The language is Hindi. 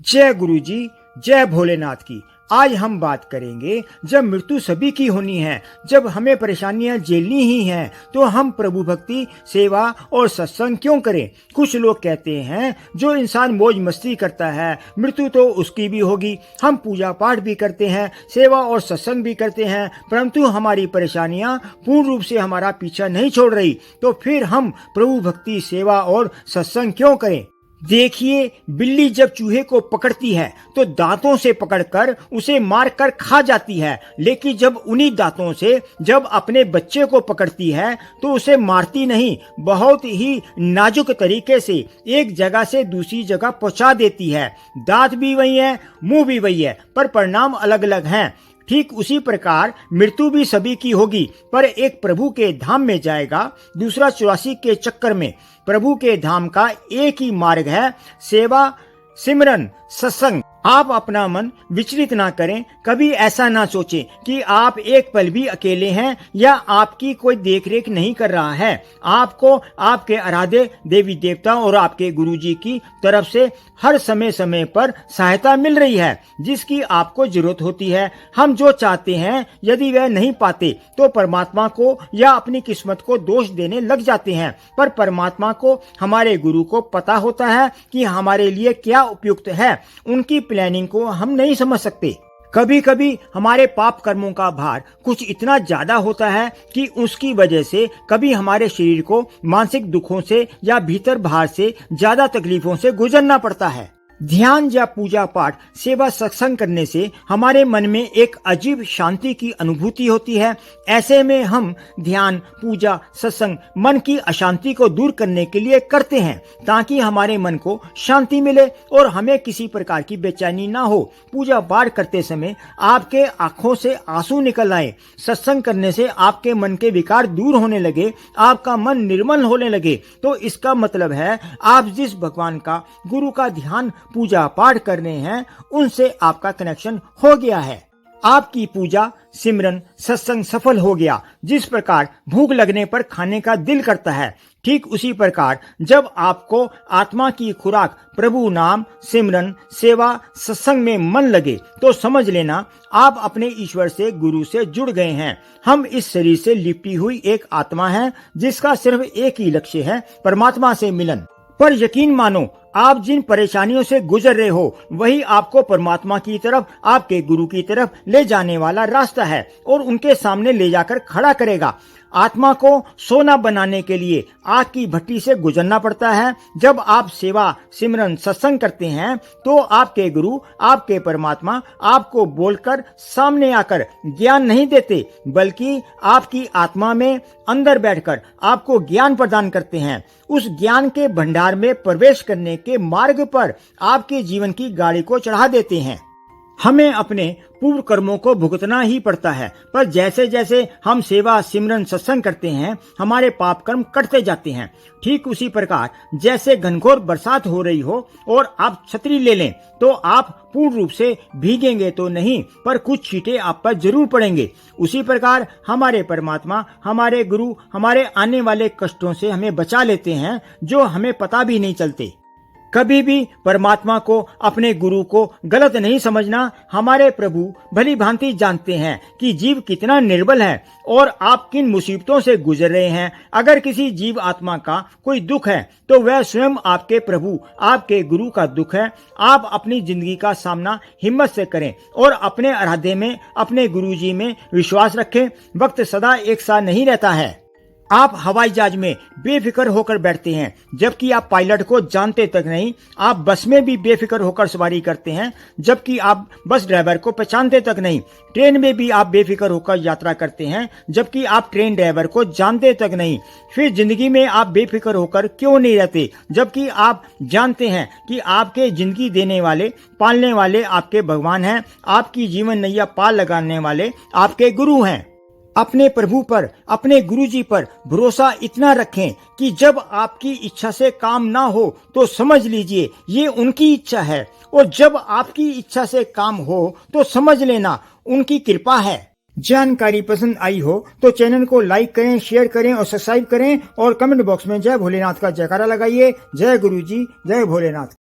जय गुरु जी, जय भोलेनाथ की। आज हम बात करेंगे जब मृत्यु सभी की होनी है, जब हमें परेशानियां झेलनी ही हैं, तो हम प्रभु भक्ति, सेवा और सत्संग क्यों करें। कुछ लोग कहते हैं जो इंसान मौज मस्ती करता है मृत्यु तो उसकी भी होगी। हम पूजा पाठ भी करते हैं, सेवा और सत्संग भी करते हैं, परंतु हमारी परेशानियां पूर्ण रूप से हमारा पीछा नहीं छोड़ रही, तो फिर हम प्रभु भक्ति, सेवा और सत्संग क्यों करें। देखिए, बिल्ली जब चूहे को पकड़ती है तो दांतों से पकड़कर उसे मार कर खा जाती है, लेकिन जब उन्हीं दांतों से जब अपने बच्चे को पकड़ती है तो उसे मारती नहीं, बहुत ही नाजुक तरीके से एक जगह से दूसरी जगह पहुंचा देती है। दांत भी वही है, मुंह भी वही है, पर परिणाम अलग अलग हैं। ठीक उसी प्रकार मृत्यु भी सभी की होगी, पर एक प्रभु के धाम में जाएगा, दूसरा 84 के चक्कर में। प्रभु के धाम का एक ही मार्ग है, सेवा, सिमरन, सत्संग। आप अपना मन विचलित ना करें, कभी ऐसा ना सोचें कि आप एक पल भी अकेले हैं या आपकी कोई देखरेख नहीं कर रहा है। आपको आपके आराध्य देवी देवता और आपके गुरुजी की तरफ से हर समय समय पर सहायता मिल रही है, जिसकी आपको जरूरत होती है। हम जो चाहते हैं यदि वह नहीं पाते तो परमात्मा को या अपनी किस्मत को दोष देने लग जाते हैं, पर परमात्मा को, हमारे गुरु को पता होता है कि हमारे लिए क्या उपयुक्त है। उनकी प्लानिंग को हम नहीं समझ सकते। कभी कभी हमारे पाप कर्मों का भार कुछ इतना ज्यादा होता है कि उसकी वजह से कभी हमारे शरीर को मानसिक दुखों से या भीतर भार से ज्यादा तकलीफों से गुजरना पड़ता है। ध्यान या पूजा पाठ, सेवा, सत्संग करने से हमारे मन में एक अजीब शांति की अनुभूति होती है। ऐसे में हम ध्यान, पूजा, सत्संग मन की अशांति को दूर करने के लिए करते हैं, ताकि हमारे मन को शांति मिले और हमें किसी प्रकार की बेचैनी ना हो। पूजा पाठ करते समय आपके आंखों से आंसू निकल आए, सत्संग करने से आपके मन के विकार दूर होने लगे, आपका मन निर्मल होने लगे, तो इसका मतलब है आप जिस भगवान का, गुरु का ध्यान, पूजा पाठ करने हैं, उनसे आपका कनेक्शन हो गया है। आपकी पूजा, सिमरन, सत्संग सफल हो गया। जिस प्रकार भूख लगने पर खाने का दिल करता है, ठीक उसी प्रकार जब आपको आत्मा की खुराक प्रभु नाम, सिमरन, सेवा, सत्संग में मन लगे, तो समझ लेना आप अपने ईश्वर से, गुरु से जुड़ गए हैं। हम इस शरीर से लिपटी हुई एक आत्मा है, जिसका सिर्फ एक ही लक्ष्य है, परमात्मा से मिलन। पर यकीन मानो, आप जिन परेशानियों से गुजर रहे हो वही आपको परमात्मा की तरफ, आपके गुरु की तरफ ले जाने वाला रास्ता है और उनके सामने ले जाकर खड़ा करेगा। आत्मा को सोना बनाने के लिए आग की भट्टी से गुजरना पड़ता है। जब आप सेवा, सिमरन, सत्संग करते हैं तो आपके गुरु, आपके परमात्मा आपको बोलकर सामने आकर ज्ञान नहीं देते, बल्कि आपकी आत्मा में अंदर बैठकर आपको ज्ञान प्रदान करते हैं। उस ज्ञान के भंडार में प्रवेश करने के मार्ग पर आपके जीवन की गाड़ी को चढ़ा देते हैं। हमें अपने पूर्व कर्मों को भुगतना ही पड़ता है, पर जैसे जैसे हम सेवा, सिमरन, सत्संग करते हैं, हमारे पाप कर्म कटते जाते हैं। ठीक उसी प्रकार जैसे घनघोर बरसात हो रही हो और आप छतरी ले लें तो आप पूर्ण रूप से भीगेंगे तो नहीं, पर कुछ छींटे आप पर जरूर पड़ेंगे। उसी प्रकार हमारे परमात्मा, हमारे गुरु हमारे आने वाले कष्टों से हमें बचा लेते हैं, जो हमें पता भी नहीं चलते। कभी भी परमात्मा को, अपने गुरु को गलत नहीं समझना। हमारे प्रभु भली भांति जानते हैं कि जीव कितना निर्बल है और आप किन मुसीबतों से गुजर रहे हैं। अगर किसी जीव आत्मा का कोई दुख है तो वह स्वयं आपके प्रभु, आपके गुरु का दुख है। आप अपनी जिंदगी का सामना हिम्मत से करें और अपने आराध्य में, अपने गुरुजी में विश्वास रखें। वक्त सदा एक सा नहीं रहता है। आप हवाई जहाज में बेफिक्र होकर बैठते हैं, जबकि आप पायलट को जानते तक नहीं। आप बस में भी बेफिक्र होकर सवारी करते हैं, जबकि आप बस ड्राइवर को पहचानते तक नहीं। ट्रेन में भी आप बेफिक्र होकर यात्रा करते हैं, जबकि आप ट्रेन ड्राइवर को जानते तक नहीं। फिर जिंदगी में आप बेफिक्र होकर क्यों नहीं रहते, जबकि आप जानते हैं कि आपके जिंदगी देने वाले, पालने वाले आपके भगवान हैं, आपकी जीवन नैया पार लगाने वाले आपके गुरु हैं। अपने प्रभु पर, अपने गुरुजी पर भरोसा इतना रखें कि जब आपकी इच्छा से काम ना हो तो समझ लीजिए ये उनकी इच्छा है, और जब आपकी इच्छा से काम हो तो समझ लेना उनकी कृपा है। जानकारी पसंद आई हो तो चैनल को लाइक करें, शेयर करें और सब्सक्राइब करें, और कमेंट बॉक्स में जय भोलेनाथ का जयकारा लगाइए। जय गुरु जी, जय भोलेनाथ।